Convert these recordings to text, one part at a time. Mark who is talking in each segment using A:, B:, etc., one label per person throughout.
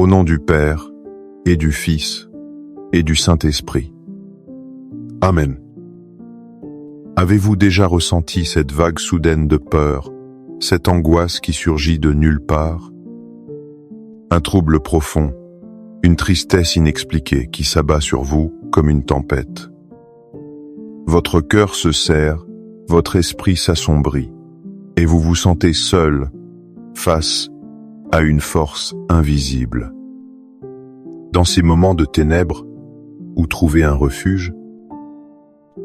A: Au nom du Père, et du Fils, et du Saint-Esprit. Amen. Avez-vous déjà ressenti cette vague soudaine de peur, cette angoisse qui surgit de nulle part? Un trouble profond, une tristesse inexpliquée qui s'abat sur vous comme une tempête. Votre cœur se serre, votre esprit s'assombrit, et vous vous sentez seul face à une force invisible. Dans ces moments de ténèbres, où trouver un refuge?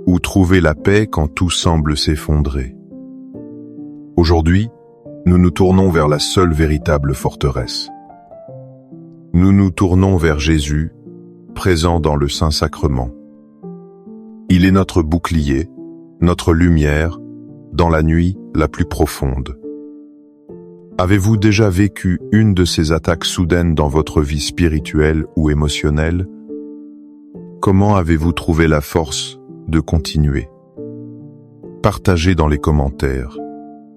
A: Où trouver la paix quand tout semble s'effondrer? Aujourd'hui, nous nous tournons vers la seule véritable forteresse. Nous nous tournons vers Jésus, présent dans le Saint-Sacrement. Il est notre bouclier, notre lumière, dans la nuit la plus profonde. Avez-vous déjà vécu une de ces attaques soudaines dans votre vie spirituelle ou émotionnelle? Comment avez-vous trouvé la force de continuer? Partagez dans les commentaires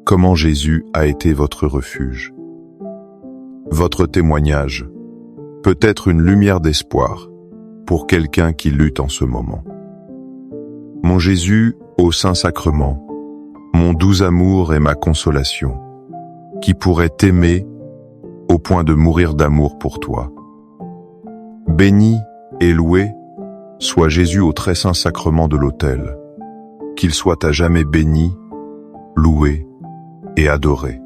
A: comment Jésus a été votre refuge. Votre témoignage peut être une lumière d'espoir pour quelqu'un qui lutte en ce moment. Mon Jésus au Saint-Sacrement, mon doux amour et ma consolation, qui pourrait t'aimer au point de mourir d'amour pour toi. Béni et loué soit Jésus au très saint sacrement de l'autel, qu'il soit à jamais béni, loué et adoré.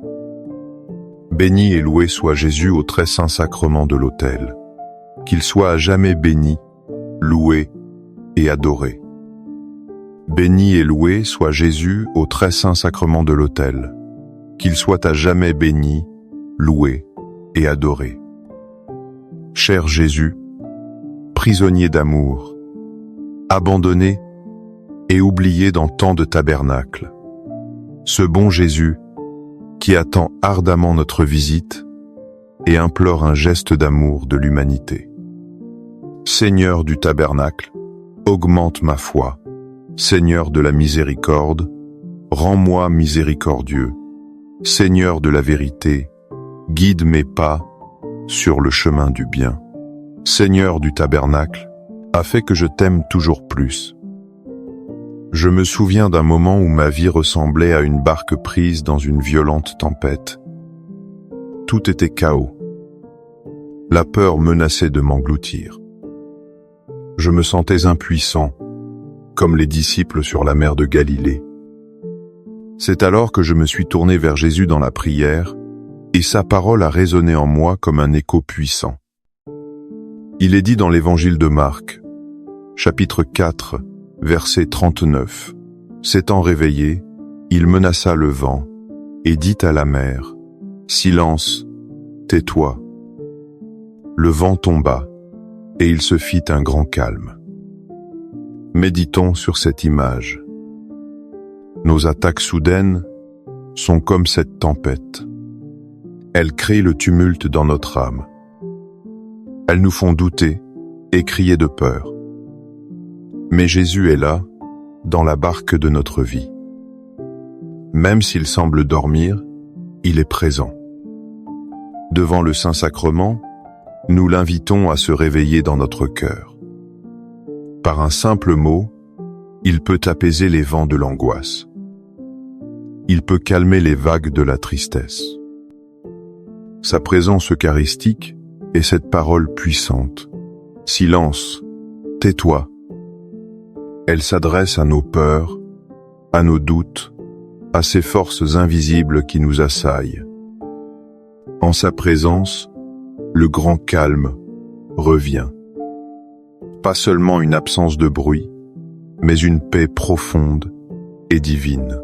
A: Béni et loué soit Jésus au très saint sacrement de l'autel, qu'il soit à jamais béni, loué et adoré. Béni et loué soit Jésus au très saint sacrement de l'autel, qu'il soit à jamais béni, loué et adoré. Cher Jésus, prisonnier d'amour, abandonné et oublié dans tant de tabernacles, ce bon Jésus qui attend ardemment notre visite et implore un geste d'amour de l'humanité. Seigneur du tabernacle, augmente ma foi. Seigneur de la miséricorde, rends-moi miséricordieux. Seigneur de la vérité, guide mes pas sur le chemin du bien. Seigneur du tabernacle, a fait que je t'aime toujours plus. Je me souviens d'un moment où ma vie ressemblait à une barque prise dans une violente tempête. Tout était chaos. La peur menaçait de m'engloutir. Je me sentais impuissant, comme les disciples sur la mer de Galilée. C'est alors que je me suis tourné vers Jésus dans la prière, et sa parole a résonné en moi comme un écho puissant. Il est dit dans l'évangile de Marc, chapitre 4, verset 39. S'étant réveillé, il menaça le vent, et dit à la mer, « Silence, tais-toi ». Le vent tomba, et il se fit un grand calme. Méditons sur cette image. Nos attaques soudaines sont comme cette tempête. Elles créent le tumulte dans notre âme. Elles nous font douter et crier de peur. Mais Jésus est là, dans la barque de notre vie. Même s'il semble dormir, il est présent. Devant le Saint-Sacrement, nous l'invitons à se réveiller dans notre cœur. Par un simple mot, il peut apaiser les vents de l'angoisse. Il peut calmer les vagues de la tristesse. Sa présence eucharistique est cette parole puissante. Silence, tais-toi. Elle s'adresse à nos peurs, à nos doutes, à ces forces invisibles qui nous assaillent. En sa présence, le grand calme revient. Pas seulement une absence de bruit, mais une paix profonde et divine.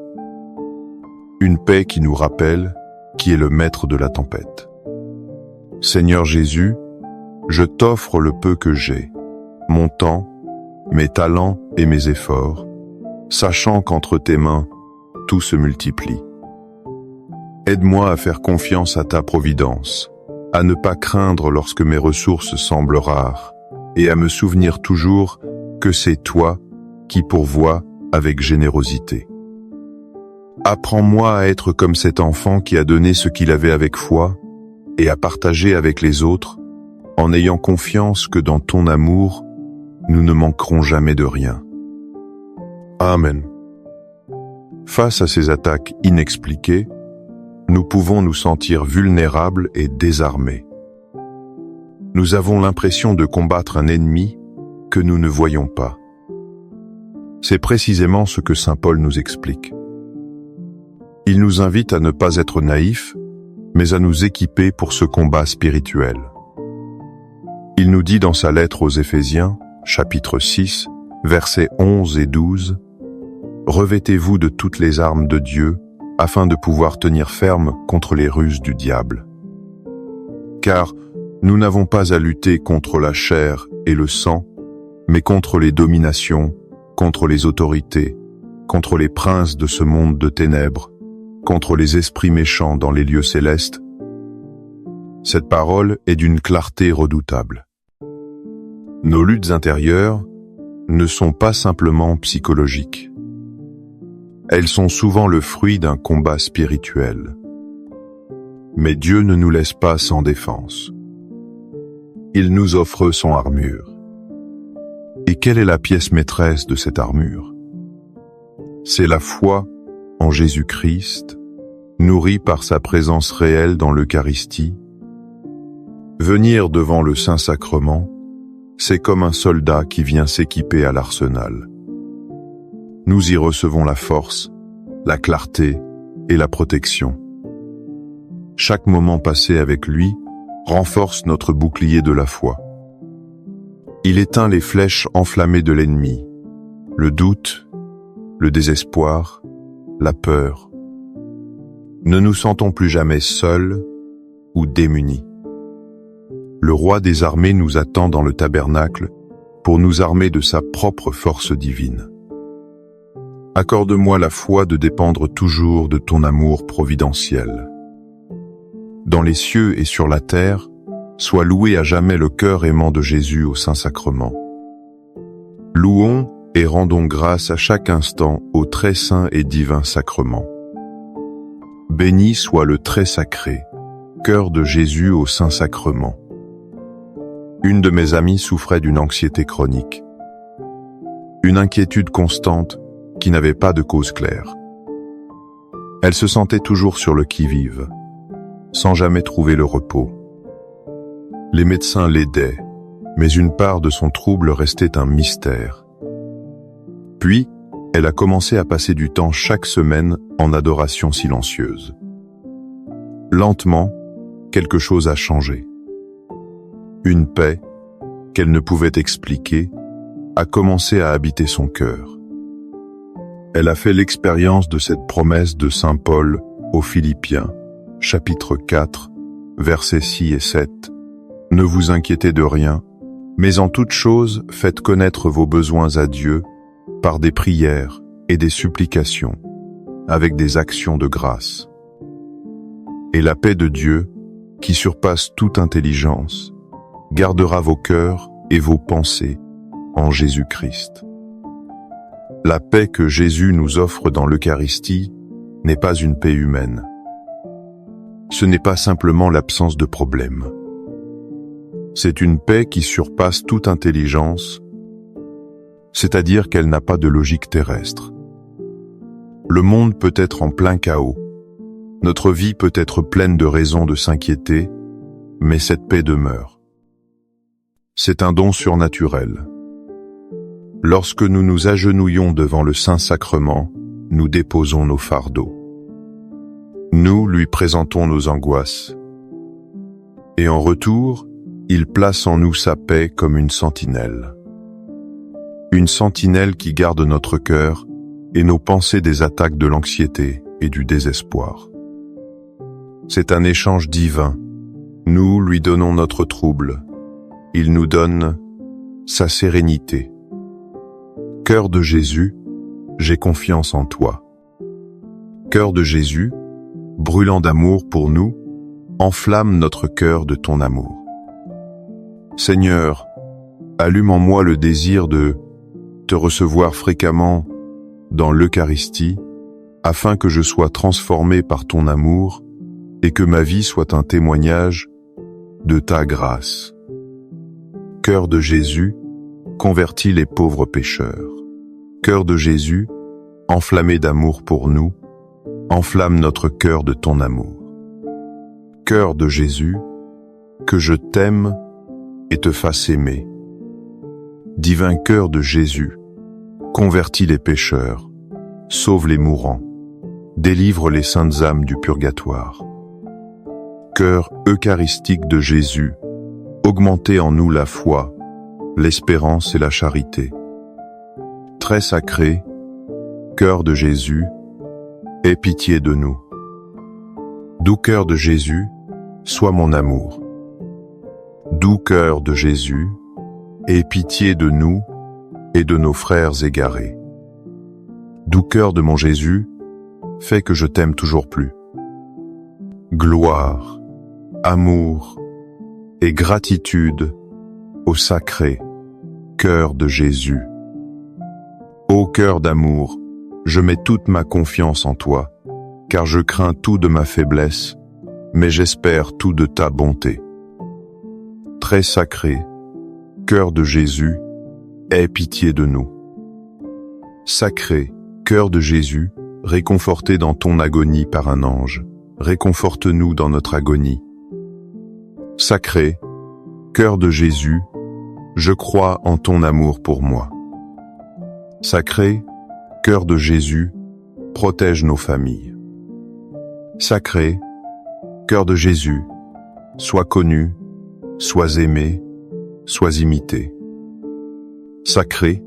A: Une paix qui nous rappelle qui est le maître de la tempête. Seigneur Jésus, je t'offre le peu que j'ai, mon temps, mes talents et mes efforts, sachant qu'entre tes mains, tout se multiplie. Aide-moi à faire confiance à ta providence, à ne pas craindre lorsque mes ressources semblent rares, et à me souvenir toujours que c'est toi qui pourvois avec générosité. Apprends-moi à être comme cet enfant qui a donné ce qu'il avait avec foi et à partager avec les autres en ayant confiance que dans ton amour, nous ne manquerons jamais de rien. Amen. Face à ces attaques inexpliquées, nous pouvons nous sentir vulnérables et désarmés. Nous avons l'impression de combattre un ennemi que nous ne voyons pas. C'est précisément ce que saint Paul nous explique. Il nous invite à ne pas être naïfs, mais à nous équiper pour ce combat spirituel. Il nous dit dans sa lettre aux Éphésiens, chapitre 6, versets 11 et 12, « Revêtez-vous de toutes les armes de Dieu, afin de pouvoir tenir ferme contre les ruses du diable. Car nous n'avons pas à lutter contre la chair et le sang, mais contre les dominations, contre les autorités, contre les princes de ce monde de ténèbres, contre les esprits méchants dans les lieux célestes. » Cette parole est d'une clarté redoutable. Nos luttes intérieures ne sont pas simplement psychologiques. Elles sont souvent le fruit d'un combat spirituel. Mais Dieu ne nous laisse pas sans défense. Il nous offre son armure. Et quelle est la pièce maîtresse de cette armure? C'est la foi en Jésus-Christ, nourrie par sa présence réelle dans l'Eucharistie. Venir devant le Saint-Sacrement, c'est comme un soldat qui vient s'équiper à l'arsenal. Nous y recevons la force, la clarté et la protection. Chaque moment passé avec lui renforce notre bouclier de la foi. Il éteint les flèches enflammées de l'ennemi, le doute, le désespoir, la peur. Ne nous sentons plus jamais seuls ou démunis. Le roi des armées nous attend dans le tabernacle pour nous armer de sa propre force divine. Accorde-moi la foi de dépendre toujours de ton amour providentiel. Dans les cieux et sur la terre, soit loué à jamais le cœur aimant de Jésus au Saint-Sacrement. Louons et rendons grâce à chaque instant au très saint et divin sacrement. Béni soit le très sacré, cœur de Jésus au Saint-Sacrement. Une de mes amies souffrait d'une anxiété chronique, une inquiétude constante qui n'avait pas de cause claire. Elle se sentait toujours sur le qui-vive, sans jamais trouver le repos. Les médecins l'aidaient, mais une part de son trouble restait un mystère. Puis, elle a commencé à passer du temps chaque semaine en adoration silencieuse. Lentement, quelque chose a changé. Une paix, qu'elle ne pouvait expliquer, a commencé à habiter son cœur. Elle a fait l'expérience de cette promesse de saint Paul aux Philippiens, chapitre 4, versets 6 et 7. « Ne vous inquiétez de rien, mais en toute chose faites connaître vos besoins à Dieu par des prières et des supplications, avec des actions de grâce. Et la paix de Dieu, qui surpasse toute intelligence, gardera vos cœurs et vos pensées en Jésus-Christ. » La paix que Jésus nous offre dans l'Eucharistie n'est pas une paix humaine. Ce n'est pas simplement l'absence de problèmes. C'est une paix qui surpasse toute intelligence, c'est-à-dire qu'elle n'a pas de logique terrestre. Le monde peut être en plein chaos. Notre vie peut être pleine de raisons de s'inquiéter, mais cette paix demeure. C'est un don surnaturel. Lorsque nous nous agenouillons devant le Saint-Sacrement, nous déposons nos fardeaux. Nous lui présentons nos angoisses. Et en retour, il place en nous sa paix comme une sentinelle. Une sentinelle qui garde notre cœur et nos pensées des attaques de l'anxiété et du désespoir. C'est un échange divin. Nous lui donnons notre trouble. Il nous donne sa sérénité. Cœur de Jésus, j'ai confiance en toi. Cœur de Jésus, brûlant d'amour pour nous, enflamme notre cœur de ton amour. Seigneur, allume en moi le désir de te recevoir fréquemment dans l'Eucharistie, afin que je sois transformé par ton amour et que ma vie soit un témoignage de ta grâce. Cœur de Jésus, convertis les pauvres pécheurs. Cœur de Jésus, enflammé d'amour pour nous, enflamme notre cœur de ton amour. Cœur de Jésus, que je t'aime et te fasse aimer. Divin cœur de Jésus, convertis les pécheurs, sauve les mourants, délivre les saintes âmes du purgatoire. Cœur eucharistique de Jésus, augmentez en nous la foi, l'espérance et la charité. Très sacré, cœur de Jésus, aie pitié de nous. Doux cœur de Jésus, sois mon amour. Doux cœur de Jésus, aie pitié de nous et de nos frères égarés. Doux cœur de mon Jésus, fais que je t'aime toujours plus. Gloire, amour et gratitude au sacré cœur de Jésus. Ô cœur d'amour, je mets toute ma confiance en toi, car je crains tout de ma faiblesse, mais j'espère tout de ta bonté. Très sacré, cœur de Jésus, aie pitié de nous. Sacré, cœur de Jésus, réconforté dans ton agonie par un ange, réconforte-nous dans notre agonie. Sacré, cœur de Jésus, je crois en ton amour pour moi. Sacré, cœur de Jésus, protège nos familles. Sacré, cœur de Jésus, sois connu, sois aimé, sois imité. Sacré,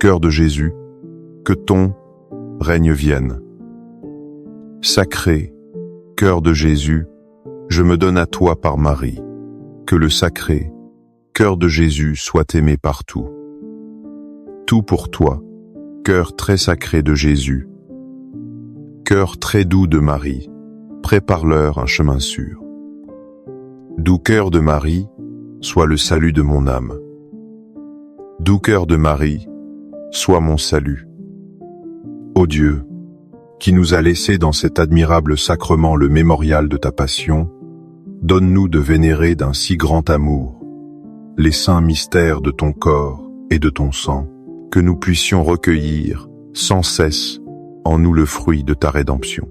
A: cœur de Jésus, que ton règne vienne. Sacré, cœur de Jésus, je me donne à toi par Marie. Que le sacré cœur de Jésus soit aimé partout. Tout pour toi, cœur très sacré de Jésus. Cœur très doux de Marie, prépare-leur un chemin sûr. Doux cœur de Marie, sois le salut de mon âme. Doux cœur de Marie, sois mon salut. Ô Dieu, qui nous a laissé dans cet admirable sacrement le mémorial de ta passion, donne-nous de vénérer d'un si grand amour les saints mystères de ton corps et de ton sang, que nous puissions recueillir sans cesse en nous le fruit de ta rédemption.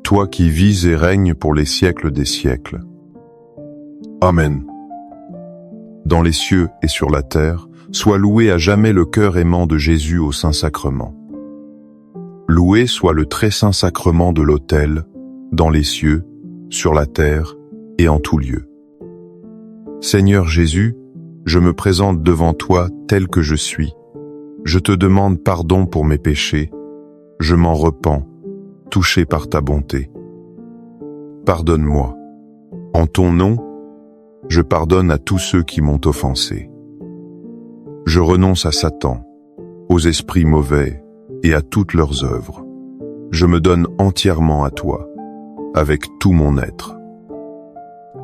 A: Toi qui vis et règnes pour les siècles des siècles. Amen. Dans les cieux et sur la terre, soit loué à jamais le cœur aimant de Jésus au Saint-Sacrement. Loué soit le très saint sacrement de l'autel, dans les cieux, sur la terre et en tout lieu. Seigneur Jésus, je me présente devant toi tel que je suis. Je te demande pardon pour mes péchés. Je m'en repens, touché par ta bonté. Pardonne-moi. En ton nom, je pardonne à tous ceux qui m'ont offensé. Je renonce à Satan, aux esprits mauvais et à toutes leurs œuvres. Je me donne entièrement à toi, avec tout mon être.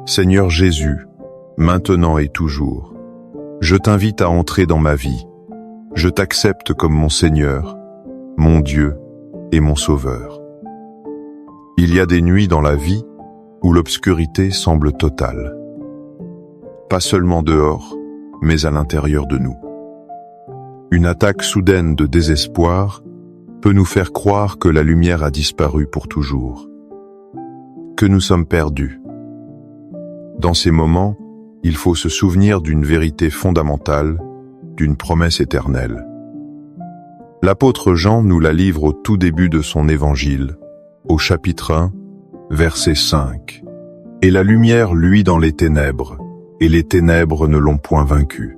A: Seigneur Jésus, maintenant et toujours, je t'invite à entrer dans ma vie. Je t'accepte comme mon Seigneur, mon Dieu et mon Sauveur. Il y a des nuits dans la vie où l'obscurité semble totale. Pas seulement dehors, mais à l'intérieur de nous. Une attaque soudaine de désespoir peut nous faire croire que la lumière a disparu pour toujours, que nous sommes perdus. Dans ces moments, il faut se souvenir d'une vérité fondamentale, d'une promesse éternelle. L'apôtre Jean nous la livre au tout début de son évangile, au chapitre 1, verset 5. « Et la lumière luit dans les ténèbres, et les ténèbres ne l'ont point vaincue. »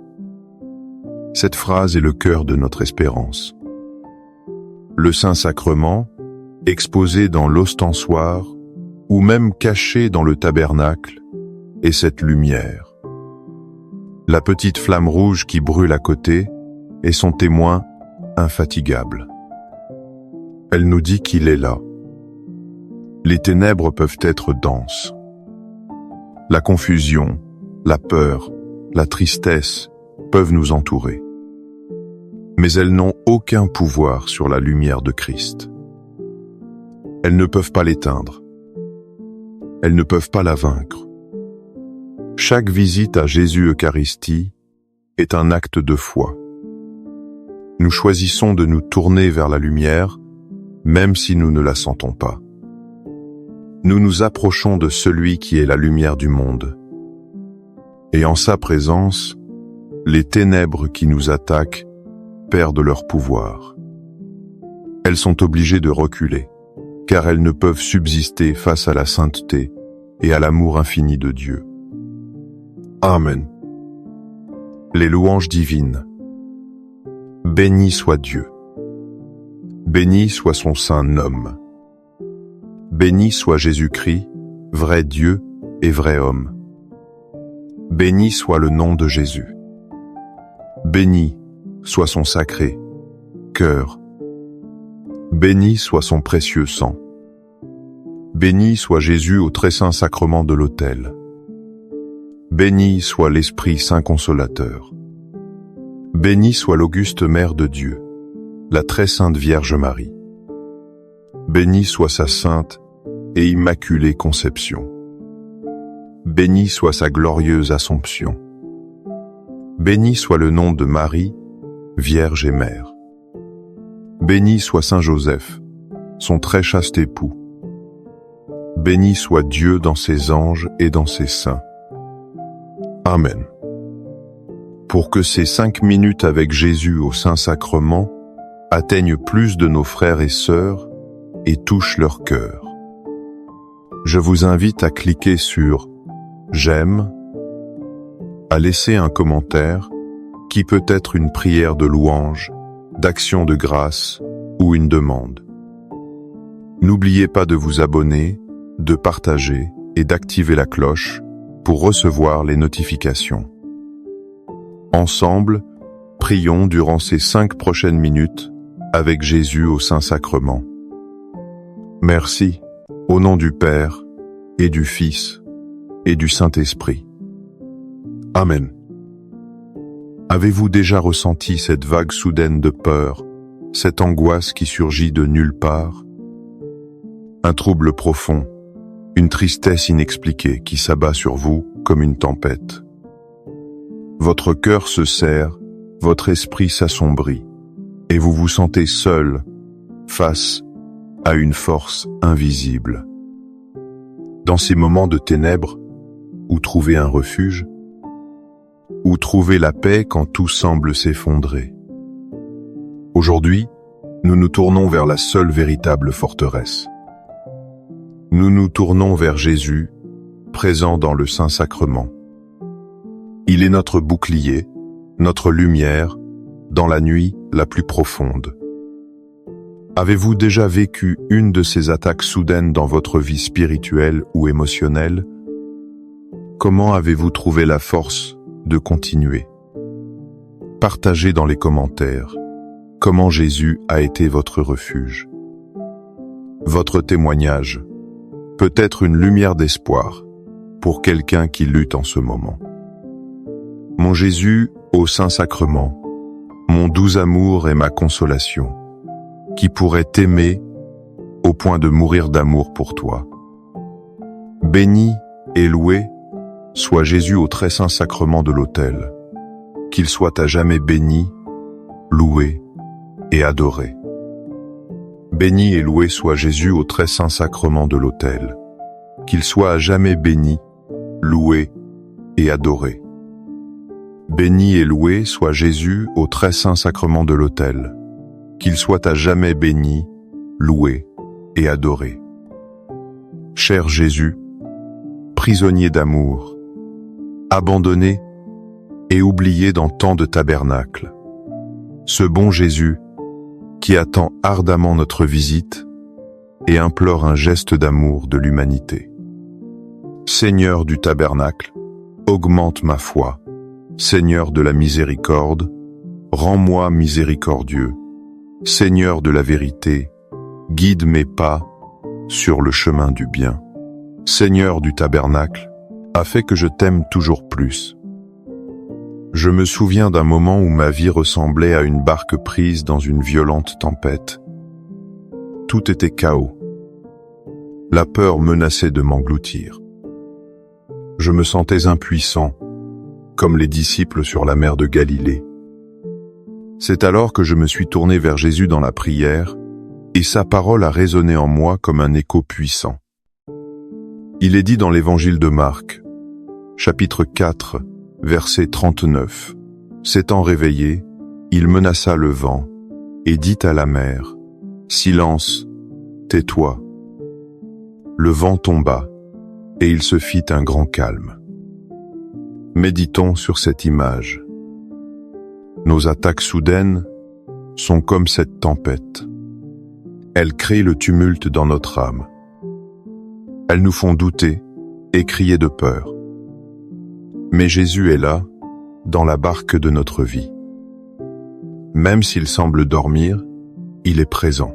A: Cette phrase est le cœur de notre espérance. Le Saint-Sacrement, exposé dans l'ostensoir, ou même caché dans le tabernacle, est cette lumière. La petite flamme rouge qui brûle à côté est son témoin infatigable. Elle nous dit qu'il est là. Les ténèbres peuvent être denses. La confusion, la peur, la tristesse peuvent nous entourer. Mais elles n'ont aucun pouvoir sur la lumière de Christ. Elles ne peuvent pas l'éteindre. Elles ne peuvent pas la vaincre. Chaque visite à Jésus-Eucharistie est un acte de foi. Nous choisissons de nous tourner vers la lumière, même si nous ne la sentons pas. Nous nous approchons de celui qui est la lumière du monde. Et en sa présence, les ténèbres qui nous attaquent perdent leur pouvoir. Elles sont obligées de reculer, car elles ne peuvent subsister face à la sainteté et à l'amour infini de Dieu. Amen. Les louanges divines. Béni soit Dieu. Béni soit son saint nom. Béni soit Jésus-Christ, vrai Dieu et vrai homme. Béni soit le nom de Jésus. Béni soit son sacré cœur. Béni soit son précieux sang. Béni soit Jésus au très saint sacrement de l'autel. Béni soit l'Esprit Saint Consolateur. Béni soit l'auguste Mère de Dieu, la très sainte Vierge Marie. Béni soit sa sainte et immaculée conception. Béni soit sa glorieuse Assomption. Béni soit le nom de Marie, Vierge et Mère. Béni soit Saint Joseph, son très chaste époux. Béni soit Dieu dans ses anges et dans ses saints. Amen. Pour que ces 5 minutes avec Jésus au Saint-Sacrement atteignent plus de nos frères et sœurs et touchent leur cœur. Je vous invite à cliquer sur « J'aime », à laisser un commentaire qui peut être une prière de louange, d'action de grâce ou une demande. N'oubliez pas de vous abonner, de partager et d'activer la cloche pour recevoir les notifications. Ensemble, prions durant ces 5 prochaines minutes avec Jésus au Saint-Sacrement. Merci, au nom du Père et du Fils et du Saint-Esprit. Amen. Avez-vous déjà ressenti cette vague soudaine de peur, cette angoisse qui surgit de nulle part? Un trouble profond, une tristesse inexpliquée qui s'abat sur vous comme une tempête. Votre cœur se serre, votre esprit s'assombrit, et vous vous sentez seul face à une force invisible. Dans ces moments de ténèbres, où trouver un refuge? Où trouver la paix quand tout semble s'effondrer? Aujourd'hui, nous nous tournons vers la seule véritable forteresse. Nous nous tournons vers Jésus, présent dans le Saint-Sacrement. Il est notre bouclier, notre lumière, dans la nuit la plus profonde. Avez-vous déjà vécu une de ces attaques soudaines dans votre vie spirituelle ou émotionnelle? Comment avez-vous trouvé la force de continuer? Partagez dans les commentaires comment Jésus a été votre refuge. Votre témoignage peut être une lumière d'espoir pour quelqu'un qui lutte en ce moment. Mon Jésus au Saint-Sacrement, mon doux amour et ma consolation, qui pourrait t'aimer au point de mourir d'amour pour toi. Béni et loué soit Jésus au très saint sacrement de l'autel, qu'il soit à jamais béni, loué et adoré. Béni et loué soit Jésus au très saint sacrement de l'autel, qu'il soit à jamais béni, loué et adoré. Béni et loué soit Jésus au très saint sacrement de l'autel, qu'il soit à jamais béni, loué et adoré. Cher Jésus, prisonnier d'amour, abandonné et oublié dans tant de tabernacles, ce bon Jésus qui attend ardemment notre visite et implore un geste d'amour de l'humanité. Seigneur du tabernacle, augmente ma foi. Seigneur de la miséricorde, rends-moi miséricordieux. Seigneur de la vérité, guide mes pas sur le chemin du bien. Seigneur du tabernacle, a fait que je t'aime toujours plus. Je me souviens d'un moment où ma vie ressemblait à une barque prise dans une violente tempête. Tout était chaos. La peur menaçait de m'engloutir. Je me sentais impuissant, comme les disciples sur la mer de Galilée. C'est alors que je me suis tourné vers Jésus dans la prière, et sa parole a résonné en moi comme un écho puissant. Il est dit dans l'évangile de Marc, chapitre 4, verset 39. S'étant réveillé, il menaça le vent, et dit à la mer, « Silence, tais-toi ». Le vent tomba, et il se fit un grand calme. Méditons sur cette image. Nos attaques soudaines sont comme cette tempête. Elles créent le tumulte dans notre âme. Elles nous font douter et crier de peur. Mais Jésus est là, dans la barque de notre vie. Même s'il semble dormir, il est présent.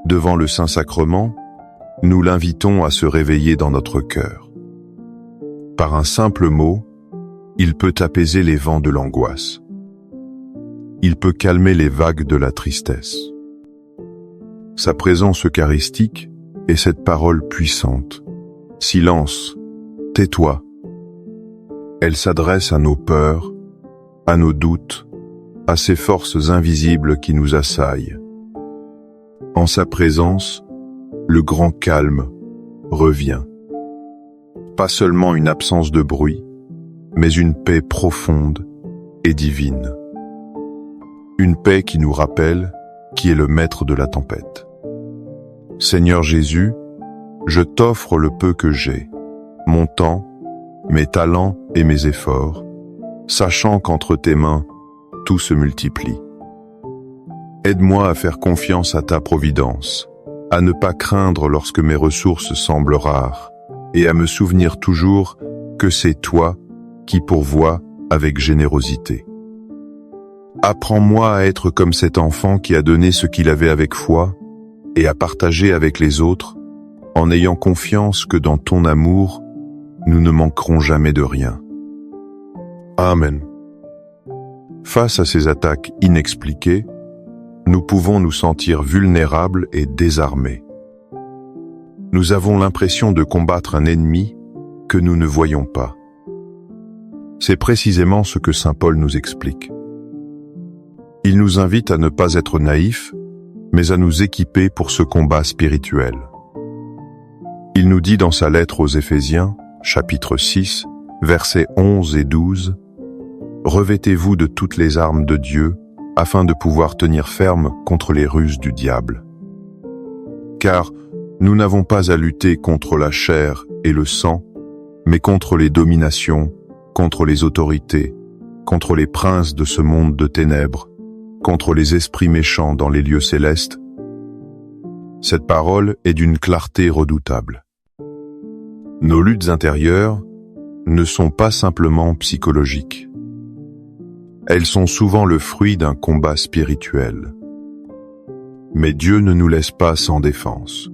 A: Devant le Saint-Sacrement, nous l'invitons à se réveiller dans notre cœur. Par un simple mot, il peut apaiser les vents de l'angoisse. Il peut calmer les vagues de la tristesse. Sa présence eucharistique est cette parole puissante. « Silence, tais-toi ». Elle s'adresse à nos peurs, à nos doutes, à ces forces invisibles qui nous assaillent. En sa présence, le grand calme revient. Pas seulement une absence de bruit, mais une paix profonde et divine. Une paix qui nous rappelle qui est le maître de la tempête. Seigneur Jésus, je t'offre le peu que j'ai, mon temps, mes talents et mes efforts, sachant qu'entre tes mains, tout se multiplie. Aide-moi à faire confiance à ta providence, à ne pas craindre lorsque mes ressources semblent rares, et à me souvenir toujours que c'est toi qui pourvois avec générosité. Apprends-moi à être comme cet enfant qui a donné ce qu'il avait avec foi et à partager avec les autres, en ayant confiance que dans ton amour, nous ne manquerons jamais de rien. Amen. Face à ces attaques inexpliquées, nous pouvons nous sentir vulnérables et désarmés. Nous avons l'impression de combattre un ennemi que nous ne voyons pas. C'est précisément ce que saint Paul nous explique. Il nous invite à ne pas être naïfs, mais à nous équiper pour ce combat spirituel. Il nous dit dans sa lettre aux Éphésiens, chapitre 6, versets 11 et 12, « Revêtez-vous de toutes les armes de Dieu, afin de pouvoir tenir ferme contre les ruses du diable. Car nous n'avons pas à lutter contre la chair et le sang, mais contre les dominations, contre les autorités, contre les princes de ce monde de ténèbres, contre les esprits méchants dans les lieux célestes. » Cette parole est d'une clarté redoutable. Nos luttes intérieures ne sont pas simplement psychologiques. Elles sont souvent le fruit d'un combat spirituel. Mais Dieu ne nous laisse pas sans défense.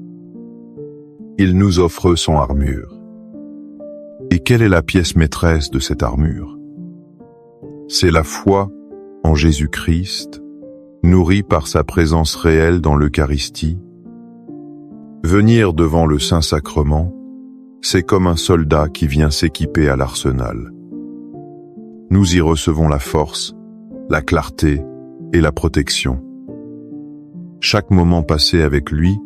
A: Il nous offre son armure. Et quelle est la pièce maîtresse de cette armure? C'est la foi en Jésus-Christ, nourrie par sa présence réelle dans l'Eucharistie. Venir devant le Saint-Sacrement, c'est comme un soldat qui vient s'équiper à l'arsenal. Nous y recevons la force, la clarté et la protection. Chaque moment passé avec lui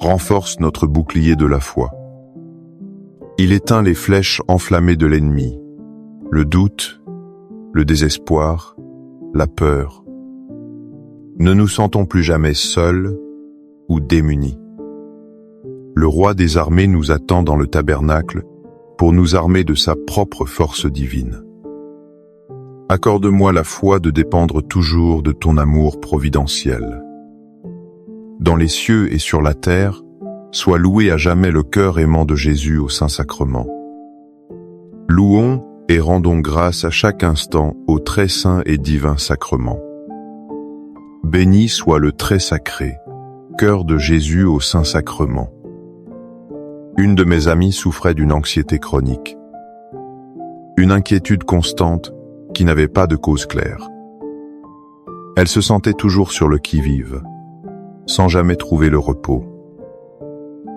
A: renforce notre bouclier de la foi. Il éteint les flèches enflammées de l'ennemi, le doute, le désespoir, la peur. Ne nous sentons plus jamais seuls ou démunis. Le roi des armées nous attend dans le tabernacle pour nous armer de sa propre force divine. Accorde-moi la foi de dépendre toujours de ton amour providentiel. Dans les cieux et sur la terre, soit loué à jamais le cœur aimant de Jésus au Saint-Sacrement. Louons et rendons grâce à chaque instant au très saint et divin sacrement. Béni soit le très sacré, cœur de Jésus au Saint-Sacrement. Une de mes amies souffrait d'une anxiété chronique, une inquiétude constante qui n'avait pas de cause claire. Elle se sentait toujours sur le qui-vive, sans jamais trouver le repos.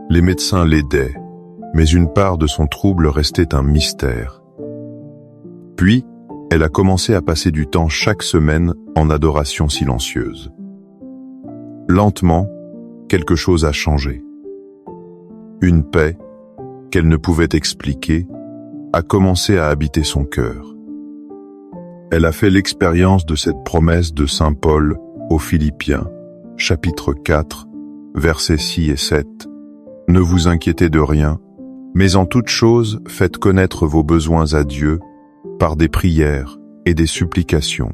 A: Les médecins l'aidaient, mais une part de son trouble restait un mystère. Puis, elle a commencé à passer du temps chaque semaine en adoration silencieuse. Lentement, quelque chose a changé. Une paix, qu'elle ne pouvait expliquer, a commencé à habiter son cœur. Elle a fait l'expérience de cette promesse de saint Paul aux Philippiens, chapitre 4, versets 6 et 7. « Ne vous inquiétez de rien, mais en toute chose faites connaître vos besoins à Dieu par des prières et des supplications,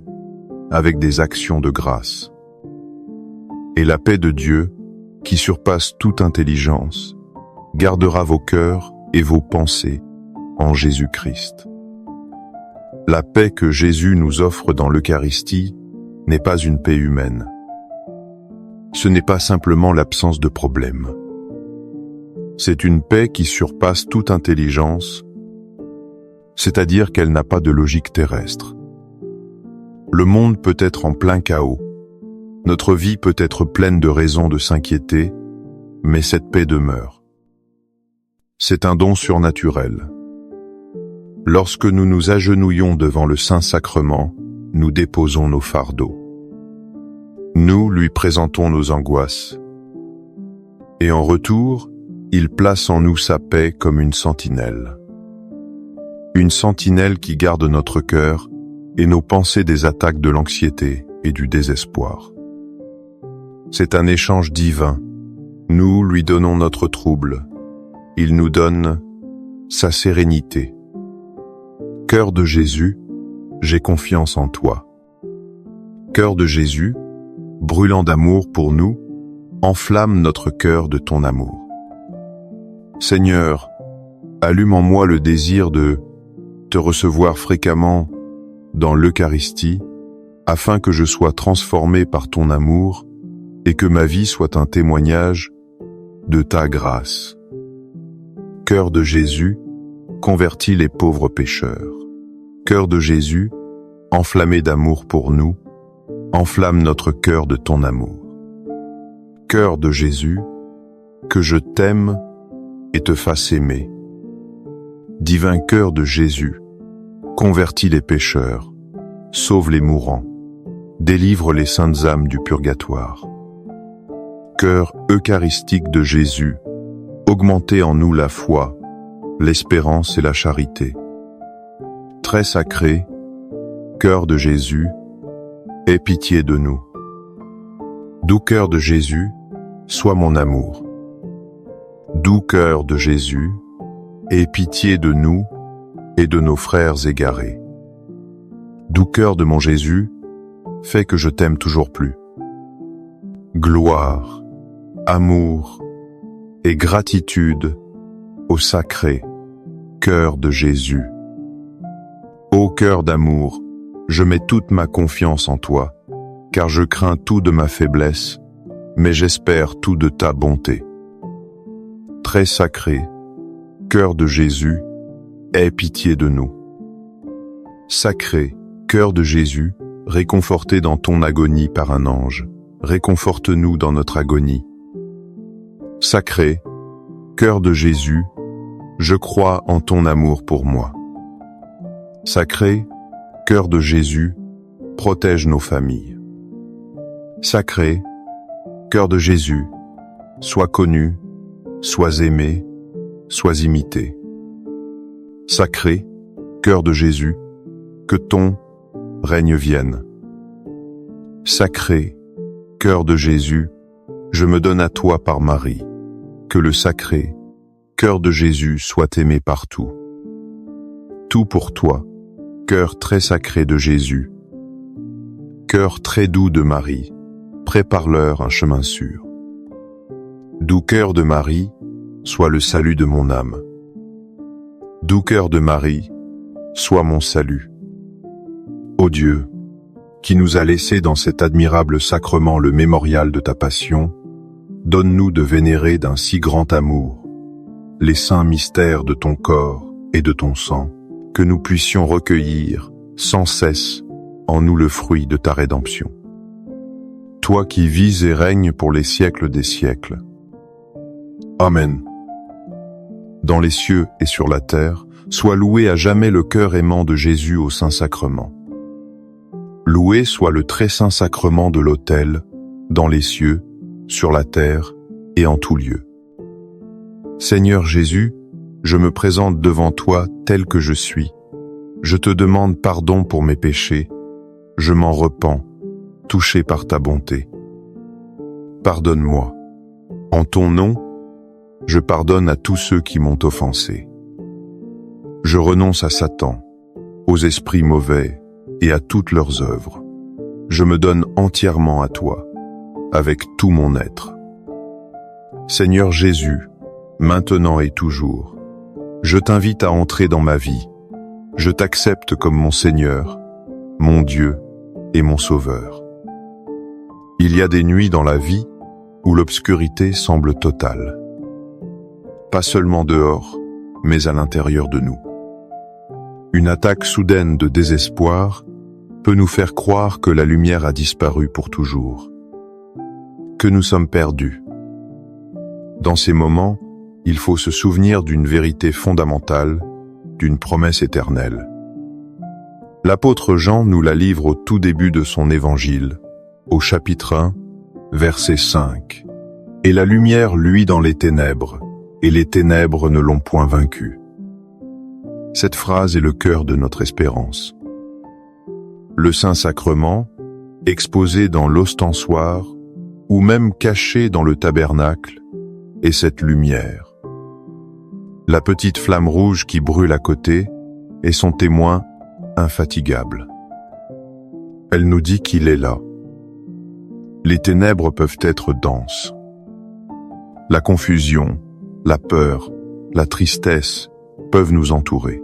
A: avec des actions de grâce. Et la paix de Dieu, qui surpasse toute intelligence, gardera vos cœurs et vos pensées en Jésus-Christ. » La paix que Jésus nous offre dans l'Eucharistie n'est pas une paix humaine. Ce n'est pas simplement l'absence de problème. C'est une paix qui surpasse toute intelligence, c'est-à-dire qu'elle n'a pas de logique terrestre. Le monde peut être en plein chaos. Notre vie peut être pleine de raisons de s'inquiéter, mais cette paix demeure. C'est un don surnaturel. Lorsque nous nous agenouillons devant le Saint-Sacrement, nous déposons nos fardeaux. Nous lui présentons nos angoisses. Et en retour, il place en nous sa paix comme une sentinelle. Une sentinelle qui garde notre cœur et nos pensées des attaques de l'anxiété et du désespoir. C'est un échange divin. Nous lui donnons notre trouble. Il nous donne sa sérénité. Cœur de Jésus, j'ai confiance en toi. Cœur de Jésus, brûlant d'amour pour nous, enflamme notre cœur de ton amour. Seigneur, allume en moi le désir de te recevoir fréquemment dans l'Eucharistie, afin que je sois transformé par ton amour et que ma vie soit un témoignage de ta grâce. Cœur de Jésus, convertis les pauvres pécheurs. Cœur de Jésus, enflammé d'amour pour nous, enflamme notre cœur de ton amour. Cœur de Jésus, que je t'aime et te fasse aimer. Divin cœur de Jésus, convertis les pécheurs, sauve les mourants, délivre les saintes âmes du purgatoire. Cœur eucharistique de Jésus, augmentez en nous la foi, l'espérance et la charité. Très sacré, cœur de Jésus, aie pitié de nous. Doux cœur de Jésus, sois mon amour. Doux cœur de Jésus, aie pitié de nous et de nos frères égarés. Doux cœur de mon Jésus, fais que je t'aime toujours plus. Gloire, amour et gratitude au sacré cœur de Jésus. Ô cœur d'amour, je mets toute ma confiance en toi, car je crains tout de ma faiblesse, mais j'espère tout de ta bonté. Très sacré, cœur de Jésus, aie pitié de nous. Sacré, cœur de Jésus, réconforté dans ton agonie par un ange, réconforte-nous dans notre agonie. Sacré, cœur de Jésus, je crois en ton amour pour moi. Sacré, cœur de Jésus, protège nos familles. Sacré, cœur de Jésus, sois connu, sois aimé, sois imité. Sacré, cœur de Jésus, que ton règne vienne. Sacré, cœur de Jésus, je me donne à toi par Marie, que le sacré cœur de Jésus soit aimé partout. Tout pour toi, cœur très sacré de Jésus. Cœur très doux de Marie, prépare-leur un chemin sûr. Doux cœur de Marie, sois le salut de mon âme. Doux cœur de Marie, sois mon salut. Ô Dieu, qui nous a laissé dans cet admirable sacrement le mémorial de ta passion, donne-nous de vénérer d'un si grand amour les saints mystères de ton corps et de ton sang, que nous puissions recueillir sans cesse en nous le fruit de ta rédemption. Toi qui vis et règnes pour les siècles des siècles. Amen. dans les cieux et sur la terre, soit loué à jamais le cœur aimant de Jésus au Saint-Sacrement. Loué soit le très saint sacrement de l'autel, dans les cieux, sur la terre et en tout lieu. Seigneur Jésus, je me présente devant toi tel que je suis. Je te demande pardon pour mes péchés. Je m'en repens, touché par ta bonté. Pardonne-moi. En ton nom, je pardonne à tous ceux qui m'ont offensé. Je renonce à Satan, aux esprits mauvais et à toutes leurs œuvres. Je me donne entièrement à toi, avec tout mon être. Seigneur Jésus, maintenant et toujours, je t'invite à entrer dans ma vie. Je t'accepte comme mon Seigneur, mon Dieu et mon Sauveur. Il y a des nuits dans la vie où l'obscurité semble totale. Pas seulement dehors, mais à l'intérieur de nous. Une attaque soudaine de désespoir peut nous faire croire que la lumière a disparu pour toujours, que nous sommes perdus. Dans ces moments, il faut se souvenir d'une vérité fondamentale, d'une promesse éternelle. L'apôtre Jean nous la livre au tout début de son évangile, au chapitre 1, verset 5. « Et la lumière luit dans les ténèbres, et les ténèbres ne l'ont point vaincue. » Cette phrase est le cœur de notre espérance. Le Saint-Sacrement, exposé dans l'ostensoir, ou même caché dans le tabernacle, est cette lumière. La petite flamme rouge qui brûle à côté est son témoin infatigable. Elle nous dit qu'il est là. Les ténèbres peuvent être denses. La confusion, la peur, la tristesse peuvent nous entourer.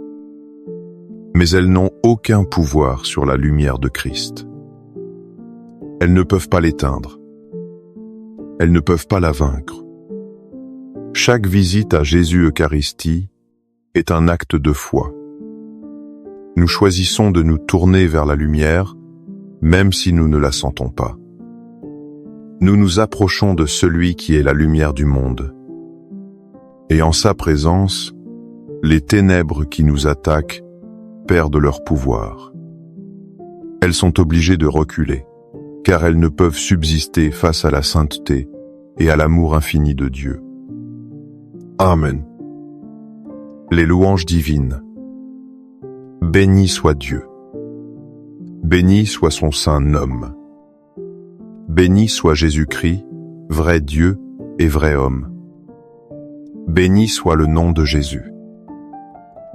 A: Mais elles n'ont aucun pouvoir sur la lumière de Christ. Elles ne peuvent pas l'éteindre. Elles ne peuvent pas la vaincre. Chaque visite à Jésus-Eucharistie est un acte de foi. Nous choisissons de nous tourner vers la lumière, même si nous ne la sentons pas. Nous nous approchons de celui qui est la lumière du monde. Et en sa présence, les ténèbres qui nous attaquent perdent leur pouvoir. Elles sont obligées de reculer, car elles ne peuvent subsister face à la sainteté et à l'amour infini de Dieu. Amen. Les louanges divines. Béni soit Dieu. Béni soit son saint nom. Béni soit Jésus-Christ, vrai Dieu et vrai homme. Béni soit le nom de Jésus.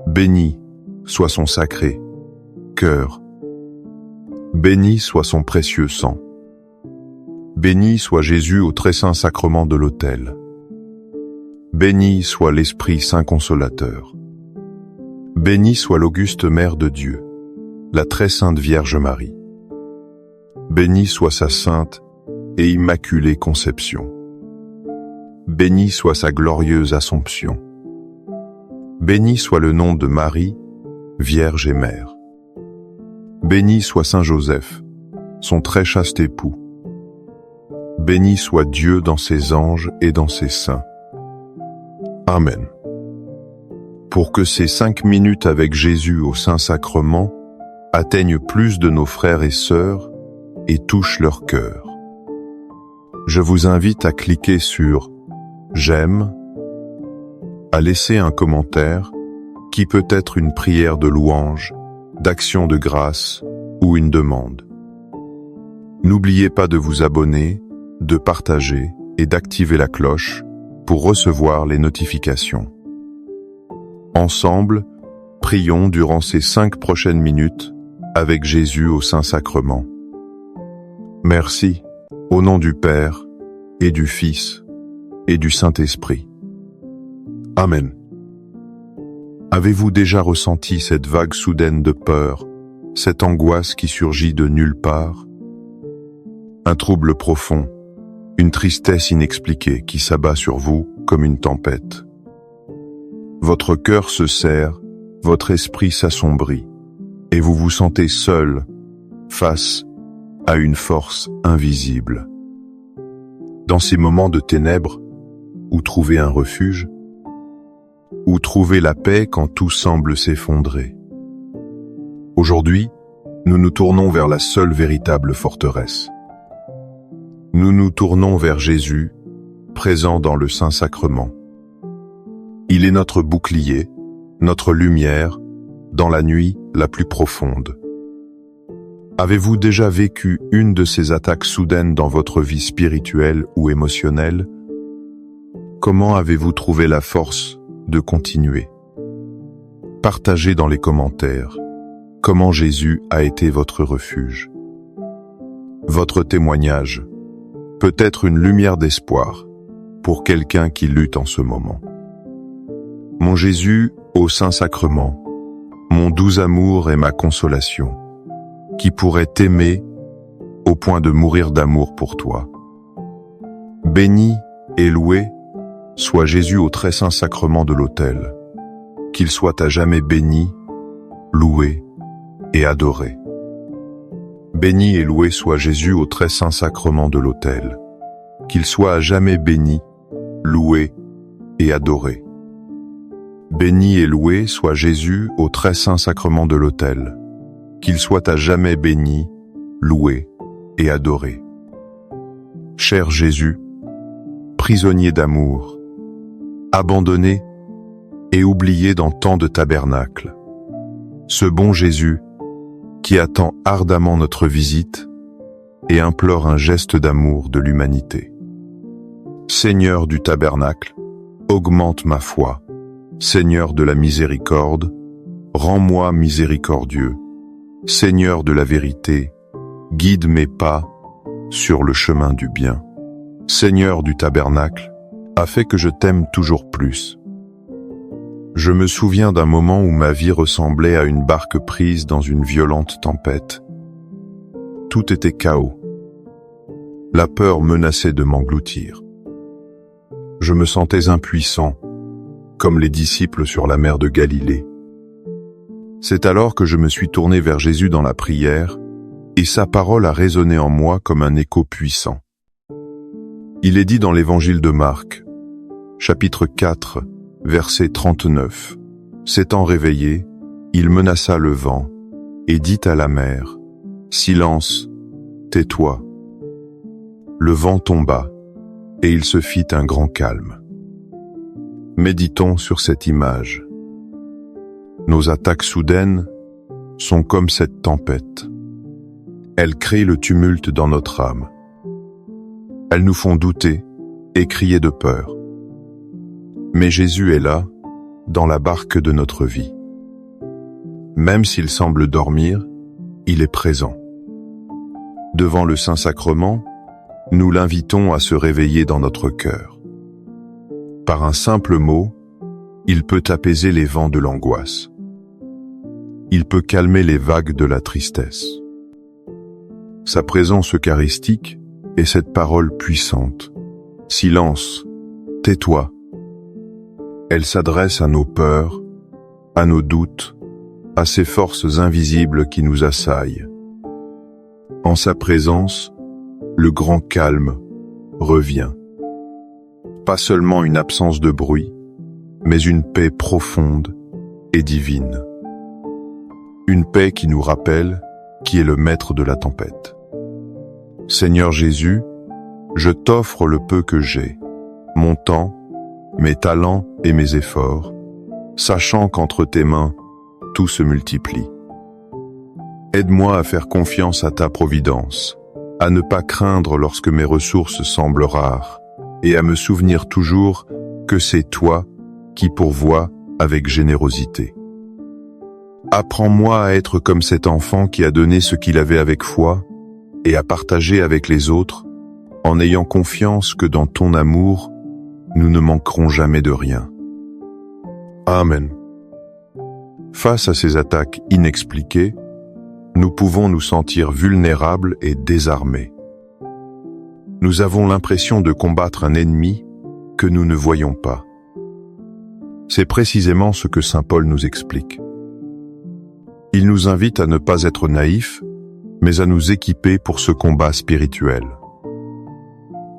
A: Béni soit son sacré cœur. Béni soit son précieux sang. Béni soit Jésus au très saint sacrement de l'autel. Béni soit l'Esprit Saint Consolateur. Béni soit l'auguste Mère de Dieu, la très sainte Vierge Marie. Béni soit sa sainte et immaculée conception. Béni soit sa glorieuse Assomption. Béni soit le nom de Marie, Vierge et Mère. Béni soit Saint Joseph, son très chaste époux. Béni soit Dieu dans ses anges et dans ses saints. Amen. Pour que ces 5 minutes avec Jésus au Saint-Sacrement atteignent plus de nos frères et sœurs et touchent leur cœur. Je vous invite à cliquer sur « J'aime », à laisser un commentaire qui peut être une prière de louange, d'action de grâce ou une demande. N'oubliez pas de vous abonner, de partager et d'activer la cloche pour recevoir les notifications. Ensemble, prions durant ces 5 prochaines minutes avec Jésus au Saint-Sacrement. Merci, au nom du Père, et du Fils, et du Saint-Esprit. Amen. Avez-vous déjà ressenti cette vague soudaine de peur, cette angoisse qui surgit de nulle part? Un trouble profond, une tristesse inexpliquée qui s'abat sur vous comme une tempête. Votre cœur se serre, votre esprit s'assombrit, et vous vous sentez seul face à une force invisible. Dans ces moments de ténèbres, où trouver un refuge? Où trouver la paix quand tout semble s'effondrer? Aujourd'hui, nous nous tournons vers la seule véritable forteresse. Nous nous tournons vers Jésus, présent dans le Saint-Sacrement. Il est notre bouclier, notre lumière, dans la nuit la plus profonde. Avez-vous déjà vécu une de ces attaques soudaines dans votre vie spirituelle ou émotionnelle? Comment avez-vous trouvé la force de continuer? Partagez dans les commentaires comment Jésus a été votre refuge. Votre témoignage peut être une lumière d'espoir pour quelqu'un qui lutte en ce moment. Mon Jésus au Saint-Sacrement, mon doux amour et ma consolation, qui pourrait t'aimer au point de mourir d'amour pour toi. Béni et loué soit Jésus au très saint sacrement de l'autel, qu'il soit à jamais béni, loué et adoré. Béni et loué soit Jésus au très saint sacrement de l'autel, qu'il soit à jamais béni, loué et adoré. Béni et loué soit Jésus au très saint sacrement de l'autel, qu'il soit à jamais béni, loué et adoré. Cher Jésus, prisonnier d'amour, abandonné et oublié dans tant de tabernacles, ce bon Jésus qui attend ardemment notre visite et implore un geste d'amour de l'humanité. Seigneur du tabernacle, augmente ma foi. Seigneur de la miséricorde, rends-moi miséricordieux. Seigneur de la vérité, guide mes pas sur le chemin du bien. Seigneur du tabernacle, a fait que je t'aime toujours plus. Je me souviens d'un moment où ma vie ressemblait à une barque prise dans une violente tempête. Tout était chaos. La peur menaçait de m'engloutir. Je me sentais impuissant, comme les disciples sur la mer de Galilée. C'est alors que je me suis tourné vers Jésus dans la prière, et sa parole a résonné en moi comme un écho puissant. Il est dit dans l'évangile de Marc, chapitre 4, verset 39. S'étant réveillé, il menaça le vent, et dit à la mer, « Silence, tais-toi ». Le vent tomba, et il se fit un grand calme. Méditons sur cette image. Nos attaques soudaines sont comme cette tempête. Elles créent le tumulte dans notre âme. Elles nous font douter et crier de peur. Mais Jésus est là, dans la barque de notre vie. Même s'il semble dormir, il est présent. Devant le Saint-Sacrement, nous l'invitons à se réveiller dans notre cœur. Par un simple mot, il peut apaiser les vents de l'angoisse. Il peut calmer les vagues de la tristesse. Sa présence eucharistique est cette parole puissante. Silence, tais-toi. Elle s'adresse à nos peurs, à nos doutes, à ces forces invisibles qui nous assaillent. En sa présence, le grand calme revient. Pas seulement une absence de bruit, mais une paix profonde et divine. Une paix qui nous rappelle qui est le maître de la tempête. Seigneur Jésus, je t'offre le peu que j'ai, mon temps, mes talents et mes efforts, sachant qu'entre tes mains, tout se multiplie. Aide-moi à faire confiance à ta providence, à ne pas craindre lorsque mes ressources semblent rares, et à me souvenir toujours que c'est toi qui pourvois avec générosité. Apprends-moi à être comme cet enfant qui a donné ce qu'il avait avec foi et à partager avec les autres en ayant confiance que dans ton amour, nous ne manquerons jamais de rien. Amen. Face à ces attaques inexpliquées, nous pouvons nous sentir vulnérables et désarmés. Nous avons l'impression de combattre un ennemi que nous ne voyons pas. C'est précisément ce que saint Paul nous explique. Il nous invite à ne pas être naïfs, mais à nous équiper pour ce combat spirituel.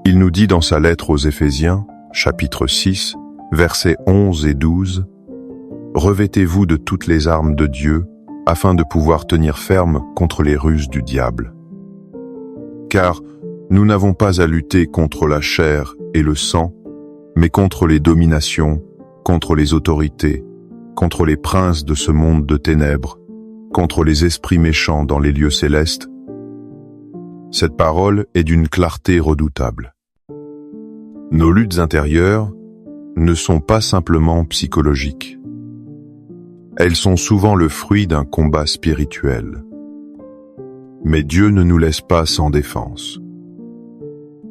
A: Il nous dit dans sa lettre aux Éphésiens, chapitre 6, versets 11 et 12, « Revêtez-vous de toutes les armes de Dieu, afin de pouvoir tenir ferme contre les ruses du diable. Car nous n'avons pas à lutter contre la chair et le sang, mais contre les dominations, contre les autorités, contre les princes de ce monde de ténèbres, contre les esprits méchants dans les lieux célestes. » Cette parole est d'une clarté redoutable. Nos luttes intérieures ne sont pas simplement psychologiques. Elles sont souvent le fruit d'un combat spirituel. Mais Dieu ne nous laisse pas sans défense.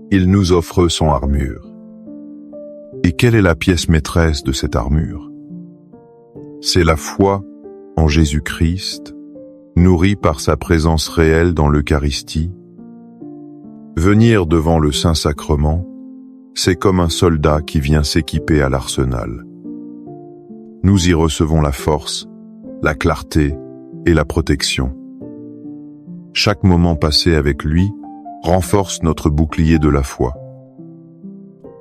A: Il nous offre son armure. Et quelle est la pièce maîtresse de cette armure? C'est la foi en Jésus-Christ, nourrie par sa présence réelle dans l'Eucharistie. Venir devant le Saint-Sacrement, c'est comme un soldat qui vient s'équiper à l'arsenal. Nous y recevons la force, la clarté et la protection. Chaque moment passé avec lui renforce notre bouclier de la foi.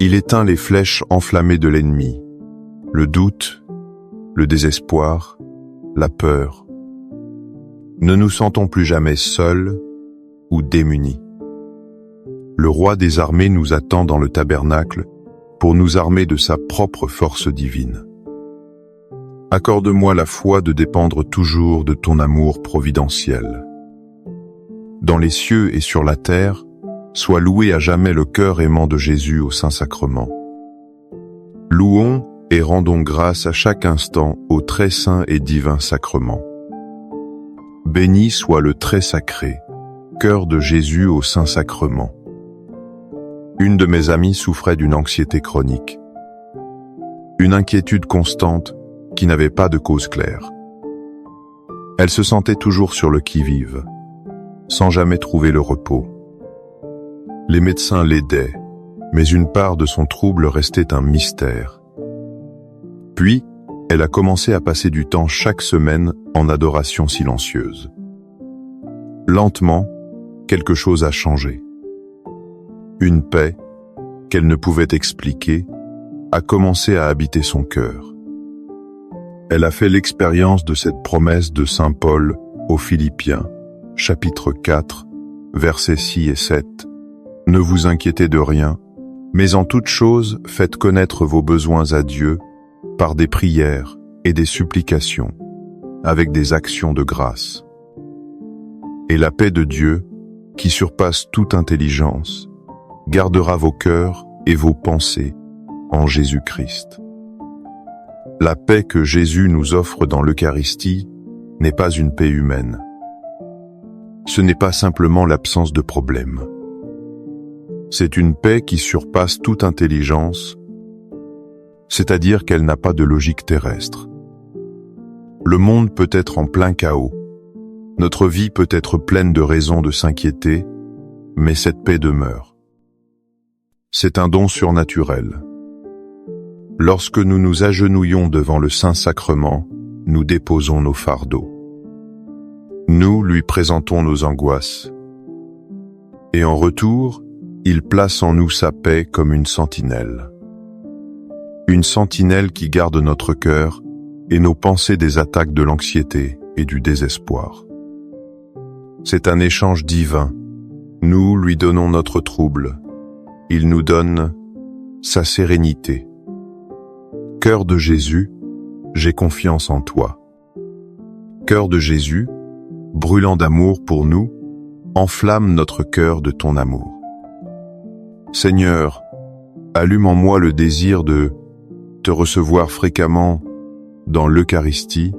A: Il éteint les flèches enflammées de l'ennemi, le doute, le désespoir, la peur. Ne nous sentons plus jamais seuls ou démunis. Le roi des armées nous attend dans le tabernacle pour nous armer de sa propre force divine. Accorde-moi la foi de dépendre toujours de ton amour providentiel. Dans les cieux et sur la terre, soit loué à jamais le cœur aimant de Jésus au Saint-Sacrement. Louons et rendons grâce à chaque instant au très saint et divin sacrement. Béni soit le très sacré, cœur de Jésus au Saint-Sacrement. Une de mes amies souffrait d'une anxiété chronique, une inquiétude constante qui n'avait pas de cause claire. Elle se sentait toujours sur le qui-vive, sans jamais trouver le repos. Les médecins l'aidaient, mais une part de son trouble restait un mystère. Puis, elle a commencé à passer du temps chaque semaine en adoration silencieuse. Lentement, quelque chose a changé. Une paix, qu'elle ne pouvait expliquer, a commencé à habiter son cœur. Elle a fait l'expérience de cette promesse de saint Paul aux Philippiens, chapitre 4, versets 6 et 7. « Ne vous inquiétez de rien, mais en toute chose faites connaître vos besoins à Dieu par des prières et des supplications, avec des actions de grâce. Et la paix de Dieu, qui surpasse toute intelligence, gardera vos cœurs et vos pensées en Jésus-Christ. » La paix que Jésus nous offre dans l'Eucharistie n'est pas une paix humaine. Ce n'est pas simplement l'absence de problème. C'est une paix qui surpasse toute intelligence, c'est-à-dire qu'elle n'a pas de logique terrestre. Le monde peut être en plein chaos. Notre vie peut être pleine de raisons de s'inquiéter, mais cette paix demeure. C'est un don surnaturel. Lorsque nous nous agenouillons devant le Saint-Sacrement, nous déposons nos fardeaux. Nous lui présentons nos angoisses. Et en retour, il place en nous sa paix comme une sentinelle. Une sentinelle qui garde notre cœur et nos pensées des attaques de l'anxiété et du désespoir. C'est un échange divin. Nous lui donnons notre trouble. Il nous donne sa sérénité. Cœur de Jésus, j'ai confiance en toi. Cœur de Jésus, brûlant d'amour pour nous, enflamme notre cœur de ton amour. Seigneur, allume en moi le désir de te recevoir fréquemment dans l'Eucharistie,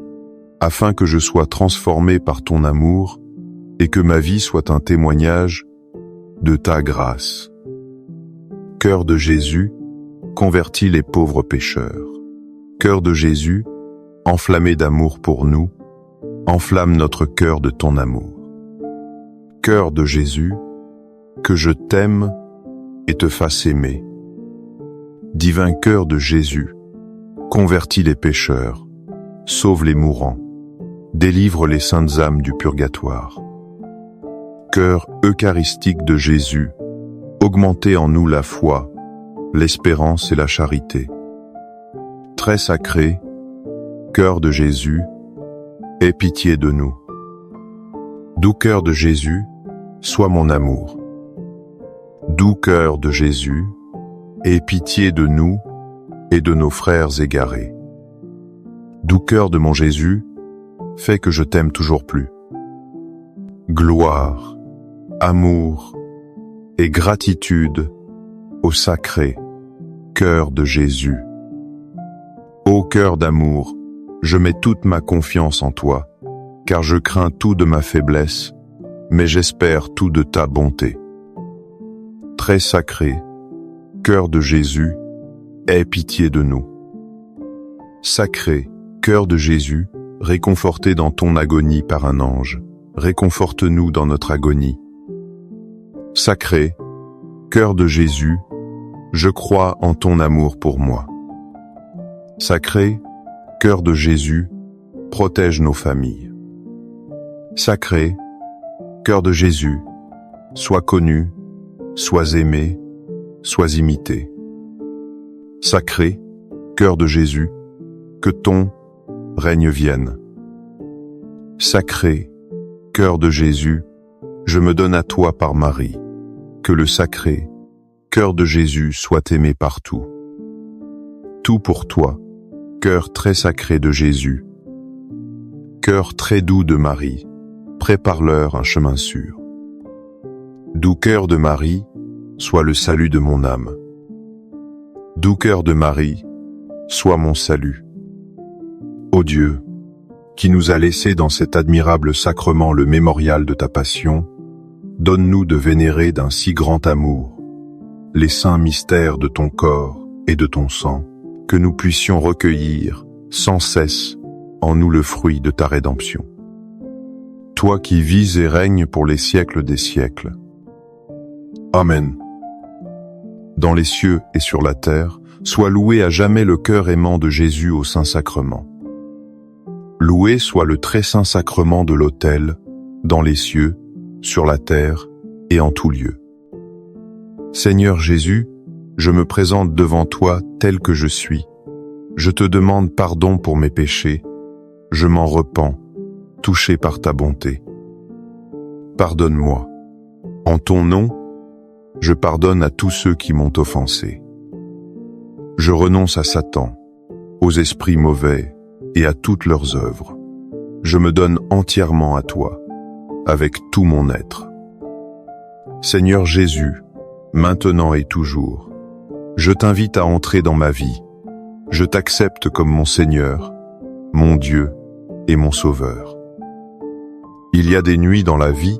A: afin que je sois transformé par ton amour et que ma vie soit un témoignage de ta grâce. Cœur de Jésus, convertis les pauvres pécheurs. Cœur de Jésus, enflammé d'amour pour nous, enflamme notre cœur de ton amour. Cœur de Jésus, que je t'aime et te fasse aimer. Divin cœur de Jésus, convertis les pécheurs, sauve les mourants, délivre les saintes âmes du purgatoire. Cœur eucharistique de Jésus, augmentez en nous la foi, l'espérance et la charité. très sacré, cœur de Jésus, aie pitié de nous. Doux cœur de Jésus, sois mon amour. Doux cœur de Jésus, aie pitié de nous et de nos frères égarés. Doux cœur de mon Jésus, fais que je t'aime toujours plus. Gloire, amour et gratitude au sacré cœur de Jésus. Ô cœur d'amour, je mets toute ma confiance en toi, car je crains tout de ma faiblesse, mais j'espère tout de ta bonté. Très sacré, cœur de Jésus, aie pitié de nous. Sacré, cœur de Jésus, réconforté dans ton agonie par un ange, réconforte-nous dans notre agonie. Sacré, cœur de Jésus, je crois en ton amour pour moi. Sacré, cœur de Jésus, protège nos familles. Sacré, cœur de Jésus, sois connu, sois aimé, sois imité. Sacré, cœur de Jésus, que ton règne vienne. Sacré, cœur de Jésus, je me donne à toi par Marie. Que le sacré, cœur de Jésus soit aimé partout. Tout pour toi, cœur très sacré de Jésus. Cœur très doux de Marie, prépare-leur un chemin sûr. Doux cœur de Marie, sois le salut de mon âme. Doux cœur de Marie, sois mon salut. Ô Dieu, qui nous a laissé dans cet admirable sacrement le mémorial de ta passion, donne-nous de vénérer d'un si grand amour les saints mystères de ton corps et de ton sang, que nous puissions recueillir sans cesse en nous le fruit de ta rédemption. Toi qui vis et règnes pour les siècles des siècles. Amen. Dans les cieux et sur la terre, soit loué à jamais le cœur aimant de Jésus au Saint-Sacrement. Loué soit le très saint sacrement de l'autel, dans les cieux, sur la terre et en tout lieu. Seigneur Jésus, je me présente devant toi tel que je suis. Je te demande pardon pour mes péchés. Je m'en repens, touché par ta bonté. Pardonne-moi. En ton nom, je pardonne à tous ceux qui m'ont offensé. Je renonce à Satan, aux esprits mauvais et à toutes leurs œuvres. Je me donne entièrement à toi, avec tout mon être. Seigneur Jésus, maintenant et toujours, je t'invite à entrer dans ma vie. Je t'accepte comme mon Seigneur, mon Dieu et mon Sauveur. Il y a des nuits dans la vie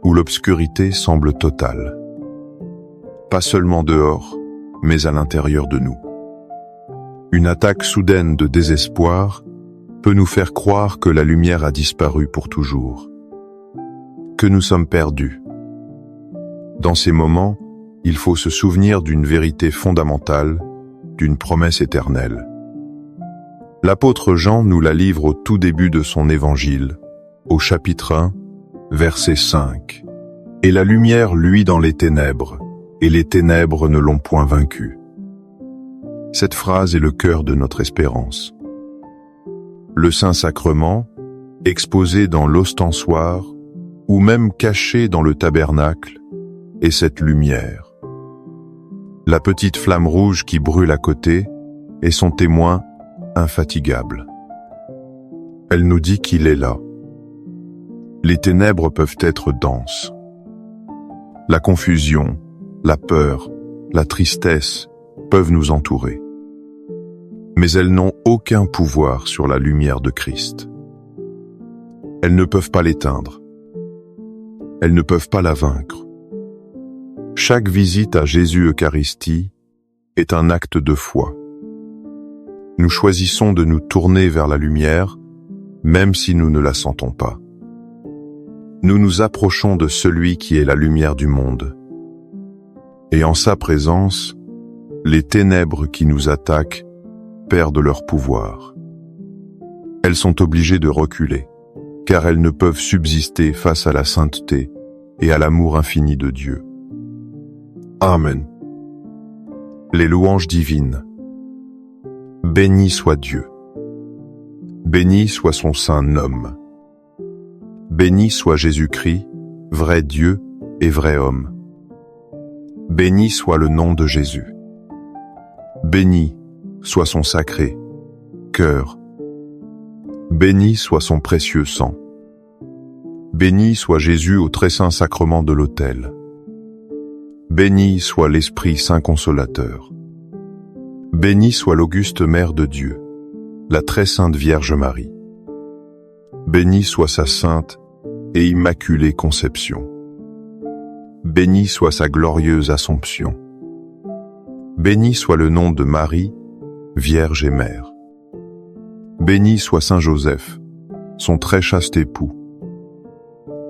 A: où l'obscurité semble totale. Pas seulement dehors, mais à l'intérieur de nous. Une attaque soudaine de désespoir peut nous faire croire que la lumière a disparu pour toujours, que nous sommes perdus. Dans ces moments, il faut se souvenir d'une vérité fondamentale, d'une promesse éternelle. L'apôtre Jean nous la livre au tout début de son évangile, au chapitre 1, verset 5. « Et la lumière luit dans les ténèbres, et les ténèbres ne l'ont point vaincue. » Cette phrase est le cœur de notre espérance. Le Saint-Sacrement, exposé dans l'ostensoir, ou même caché dans le tabernacle, est cette lumière. La petite flamme rouge qui brûle à côté est son témoin infatigable. Elle nous dit qu'il est là. Les ténèbres peuvent être denses. La confusion, la peur, la tristesse peuvent nous entourer. Mais elles n'ont aucun pouvoir sur la lumière de Christ. Elles ne peuvent pas l'éteindre. Elles ne peuvent pas la vaincre. Chaque visite à Jésus Eucharistie est un acte de foi. Nous choisissons de nous tourner vers la lumière, même si nous ne la sentons pas. Nous nous approchons de celui qui est la lumière du monde. Et en sa présence, les ténèbres qui nous attaquent perdent leur pouvoir. Elles sont obligées de reculer, car elles ne peuvent subsister face à la sainteté et à l'amour infini de Dieu. Amen. Les louanges divines. Béni soit Dieu. Béni soit son saint nom. Béni soit Jésus-Christ, vrai Dieu et vrai homme. Béni soit le nom de Jésus. Béni soit son sacré cœur. Béni soit son précieux sang. Béni soit Jésus au très saint sacrement de l'autel. Béni soit l'Esprit Saint Consolateur. Béni soit l'auguste Mère de Dieu, la très sainte Vierge Marie. Béni soit sa sainte et immaculée conception. Béni soit sa glorieuse Assomption. Béni soit le nom de Marie, Vierge et Mère. Béni soit Saint Joseph, son très chaste époux.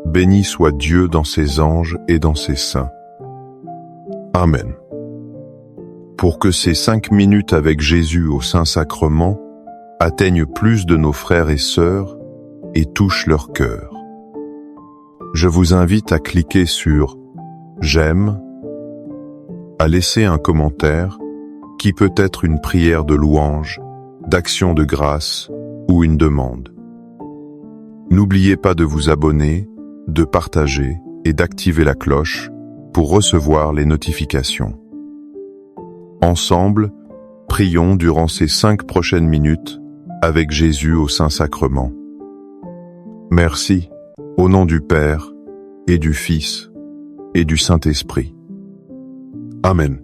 A: Béni soit Dieu dans ses anges et dans ses saints. Amen. Pour que ces 5 minutes avec Jésus au Saint-Sacrement atteignent plus de nos frères et sœurs et touchent leur cœur, je vous invite à cliquer sur « J'aime », à laisser un commentaire qui peut être une prière de louange, d'action de grâce ou une demande. N'oubliez pas de vous abonner, de partager et d'activer la cloche pour recevoir les notifications. Ensemble, prions durant ces 5 prochaines minutes avec Jésus au Saint-Sacrement. Merci, au nom du Père et du Fils et du Saint-Esprit. Amen.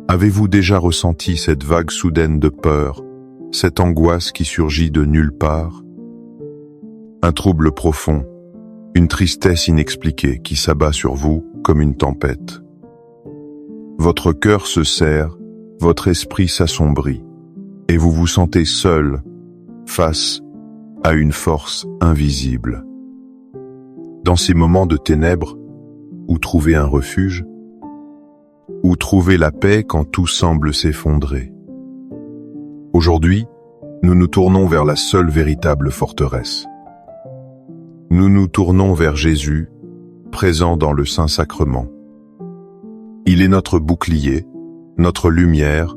A: Avez-vous déjà ressenti cette vague soudaine de peur, cette angoisse qui surgit de nulle part? Un trouble profond, une tristesse inexpliquée qui s'abat sur vous comme une tempête. Votre cœur se serre, votre esprit s'assombrit, et vous vous sentez seul face à une force invisible. Dans ces moments de ténèbres, où trouver un refuge? Où trouver la paix quand tout semble s'effondrer? Aujourd'hui, nous nous tournons vers la seule véritable forteresse. Nous nous tournons vers Jésus, présent dans le Saint-Sacrement. Il est notre bouclier, notre lumière,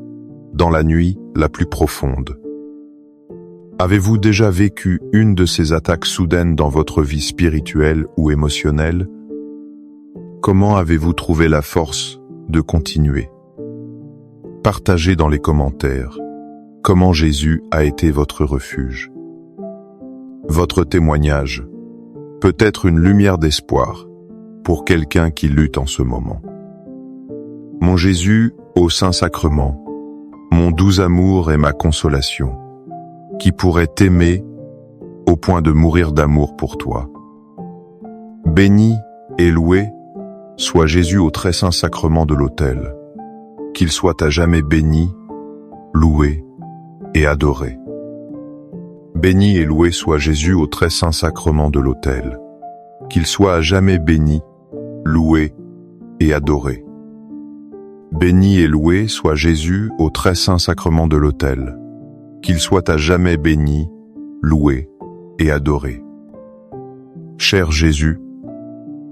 A: dans la nuit la plus profonde. Avez-vous déjà vécu une de ces attaques soudaines dans votre vie spirituelle ou émotionnelle? Comment avez-vous trouvé la force de continuer? Partagez dans les commentaires comment Jésus a été votre refuge. Votre témoignage peut être une lumière d'espoir pour quelqu'un qui lutte en ce moment. Mon Jésus au Saint-Sacrement, mon doux amour et ma consolation, qui pourrait t'aimer au point de mourir d'amour pour toi. Béni et loué soit Jésus au très saint sacrement de l'autel, qu'il soit à jamais béni, loué et adoré. Béni et loué soit Jésus au très saint sacrement de l'autel, qu'il soit à jamais béni, loué et adoré. Béni et loué soit Jésus au très saint sacrement de l'autel, qu'il soit à jamais béni, loué et adoré. Cher Jésus,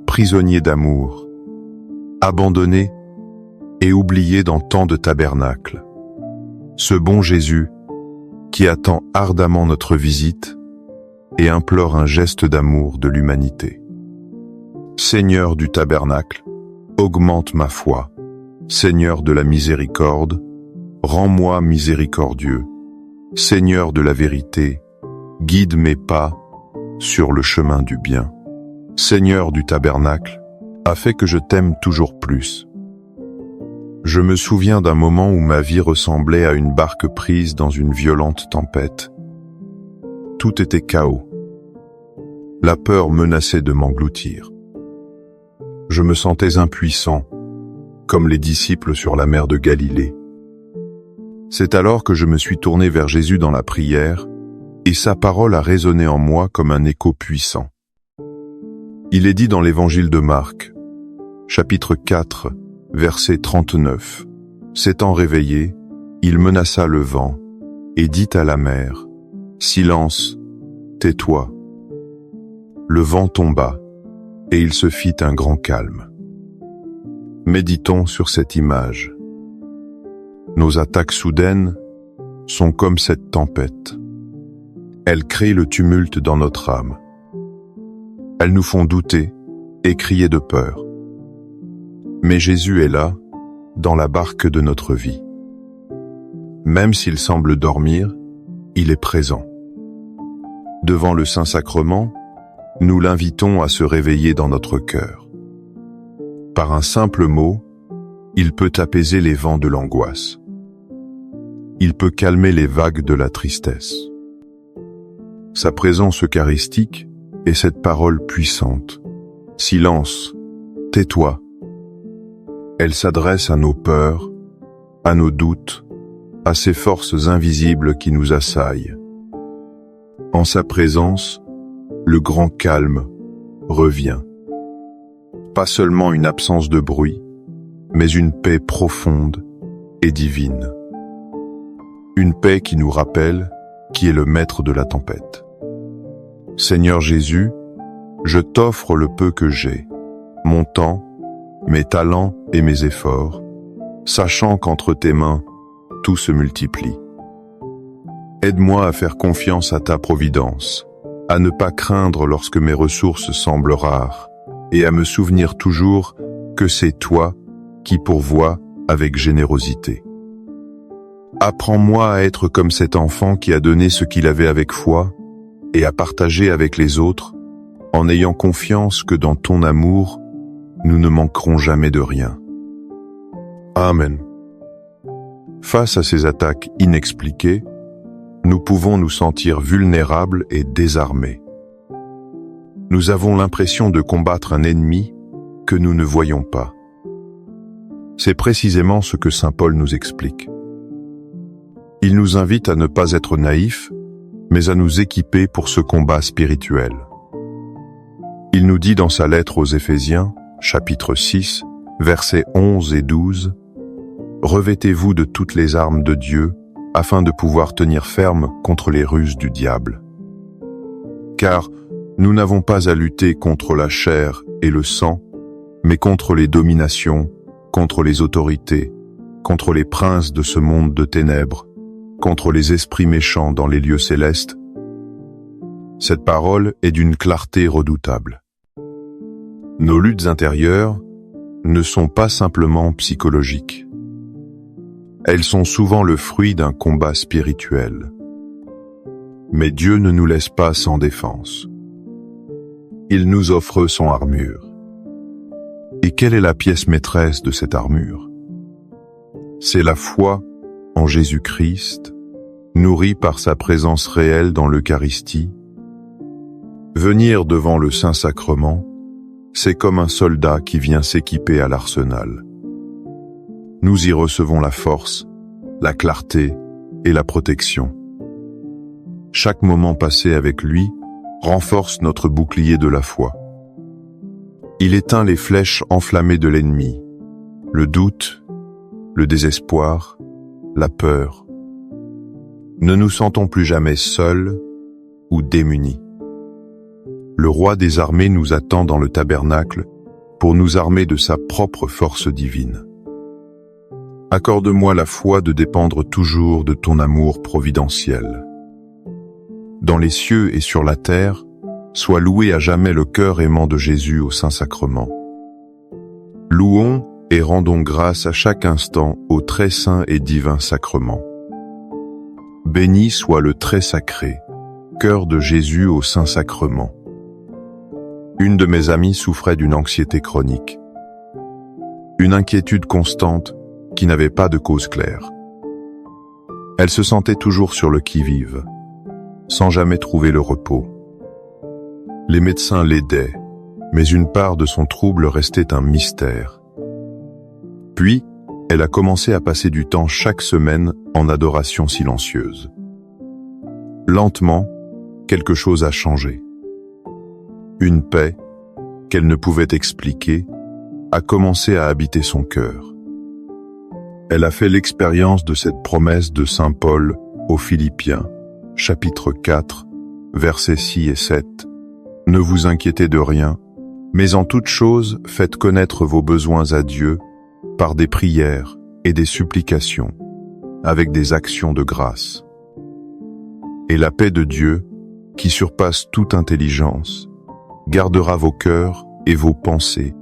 A: prisonnier d'amour, abandonné et oublié dans tant de tabernacles, ce bon Jésus qui attend ardemment notre visite et implore un geste d'amour de l'humanité. Seigneur du tabernacle, augmente ma foi. Seigneur de la miséricorde, rends-moi miséricordieux. Seigneur de la vérité, guide mes pas sur le chemin du bien. Seigneur du tabernacle, a fait que je t'aime toujours plus. Je me souviens d'un moment où ma vie ressemblait à une barque prise dans une violente tempête. Tout était chaos. La peur menaçait de m'engloutir. Je me sentais impuissant, comme les disciples sur la mer de Galilée. C'est alors que je me suis tourné vers Jésus dans la prière, et sa parole a résonné en moi comme un écho puissant. Il est dit dans l'évangile de Marc, chapitre 4, verset 39. S'étant réveillé, il menaça le vent et dit à la mer, « Silence, tais-toi. » Le vent tomba et il se fit un grand calme. Méditons sur cette image. Nos attaques soudaines sont comme cette tempête. Elles créent le tumulte dans notre âme. Elles nous font douter et crier de peur. Mais Jésus est là, dans la barque de notre vie. Même s'il semble dormir, il est présent. Devant le Saint-Sacrement, nous l'invitons à se réveiller dans notre cœur. Par un simple mot, il peut apaiser les vents de l'angoisse. Il peut calmer les vagues de la tristesse. Sa présence eucharistique est cette parole puissante. Silence, tais-toi. Elle s'adresse à nos peurs, à nos doutes, à ces forces invisibles qui nous assaillent. En sa présence, le grand calme revient. Pas seulement une absence de bruit, mais une paix profonde et divine. Une paix qui nous rappelle qui est le maître de la tempête. Seigneur Jésus, je t'offre le peu que j'ai, mon temps, mes talents et mes efforts, sachant qu'entre tes mains, tout se multiplie. Aide-moi à faire confiance à ta providence, à ne pas craindre lorsque mes ressources semblent rares, et à me souvenir toujours que c'est toi qui pourvois avec générosité. Apprends-moi à être comme cet enfant qui a donné ce qu'il avait avec foi et à partager avec les autres, en ayant confiance que dans ton amour, nous ne manquerons jamais de rien. Amen. Face à ces attaques inexpliquées, nous pouvons nous sentir vulnérables et désarmés. Nous avons l'impression de combattre un ennemi que nous ne voyons pas. C'est précisément ce que saint Paul nous explique. Il nous invite à ne pas être naïfs, mais à nous équiper pour ce combat spirituel. Il nous dit dans sa lettre aux Éphésiens, chapitre 6, versets 11 et 12, « Revêtez-vous de toutes les armes de Dieu, afin de pouvoir tenir ferme contre les ruses du diable. Car nous n'avons pas à lutter contre la chair et le sang, mais contre les dominations, contre les autorités, contre les princes de ce monde de ténèbres, contre les esprits méchants dans les lieux célestes. » Cette parole est d'une clarté redoutable. Nos luttes intérieures ne sont pas simplement psychologiques. Elles sont souvent le fruit d'un combat spirituel. Mais Dieu ne nous laisse pas sans défense. Il nous offre son armure. Et quelle est la pièce maîtresse de cette armure? C'est la foi en Jésus-Christ, nourrie par sa présence réelle dans l'Eucharistie. Venir devant le Saint-Sacrement, c'est comme un soldat qui vient s'équiper à l'arsenal. Nous y recevons la force, la clarté et la protection. Chaque moment passé avec lui renforce notre bouclier de la foi. Il éteint les flèches enflammées de l'ennemi, le doute, le désespoir, la peur. Ne nous sentons plus jamais seuls ou démunis. Le roi des armées nous attend dans le tabernacle pour nous armer de sa propre force divine. Accorde-moi la foi de dépendre toujours de ton amour providentiel. Dans les cieux et sur la terre, soit loué à jamais le cœur aimant de Jésus au Saint-Sacrement. Louons et rendons grâce à chaque instant au très saint et divin sacrement. Béni soit le très sacré, cœur de Jésus au Saint-Sacrement. Une de mes amies souffrait d'une anxiété chronique, une inquiétude constante qui n'avait pas de cause claire. Elle se sentait toujours sur le qui-vive, sans jamais trouver le repos. Les médecins l'aidaient, mais une part de son trouble restait un mystère. Puis, elle a commencé à passer du temps chaque semaine en adoration silencieuse. Lentement, quelque chose a changé. Une paix, qu'elle ne pouvait expliquer, a commencé à habiter son cœur. Elle a fait l'expérience de cette promesse de saint Paul aux Philippiens, chapitre 4, versets 6 et 7. « Ne vous inquiétez de rien, mais en toute chose faites connaître vos besoins à Dieu par des prières et des supplications. avec des actions de grâce. Et la paix de Dieu, qui surpasse toute intelligence, gardera vos cœurs et vos pensées